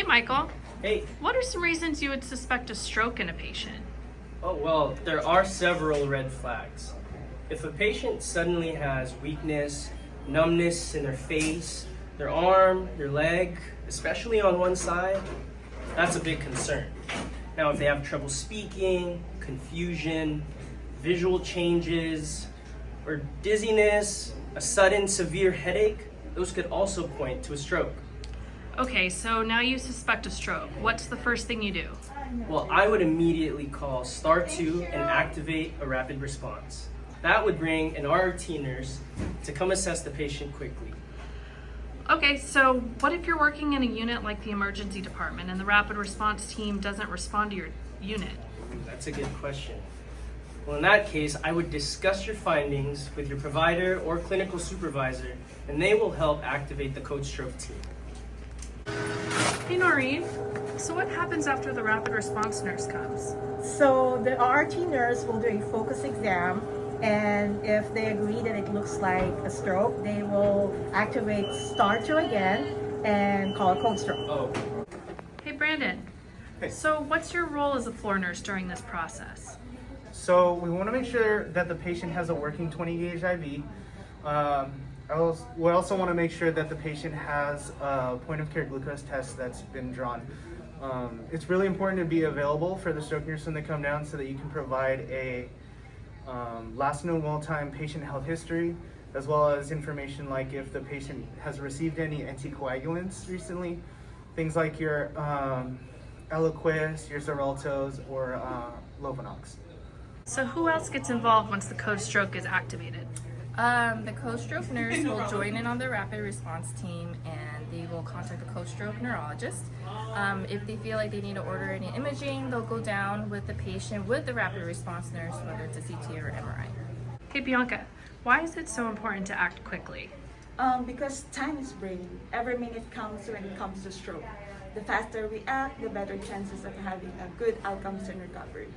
Hey, Michael. Hey. What are some reasons you would suspect a stroke in a patient? Oh, well, there are several red flags. If a patient suddenly has weakness, numbness in their face, their arm, their leg, especially on one side, that's a big concern. Now, if they have trouble speaking, confusion, visual changes, or dizziness, a sudden severe headache, those could also point to a stroke. Okay, so now you suspect a stroke. What's the first thing you do? Well, I would immediately call Star 2 and activate a rapid response. That would bring an RRT nurse to come assess the patient quickly. Okay, so what if you're working in a unit like the emergency department and the rapid response team doesn't respond to your unit? That's a good question. Well, in that case, I would discuss your findings with your provider or clinical supervisor, and they will help activate the code stroke team. Hey, Noreen. So what happens after the rapid response nurse comes? So the RT nurse will do a focus exam, and if they agree that it looks like a stroke, they will activate Star 2 again and call a code stroke. Oh, Hey, Brandon. Hey. So what's your role as a floor nurse during this process? So we want to make sure that the patient has a working 20 gauge IV. We also want to make sure that the patient has a point of care glucose test that's been drawn. It's really important to be available for the stroke nurse when they come down so that you can provide a last known well time patient health history, as well as information like if the patient has received any anticoagulants recently, things like your Eliquis, your Xareltos, or Lovenox. So who else gets involved once the code stroke is activated? The code stroke nurse will join in on the rapid response team, and they will contact the code stroke neurologist. If they feel like they need to order any imaging, they'll go down with the patient with the rapid response nurse, whether it's a CT or MRI. Hey, Bianca. Why is it so important to act quickly? Because time is brain. Every minute counts when it comes to stroke. The faster we act, the better chances of having a good outcomes and recovery.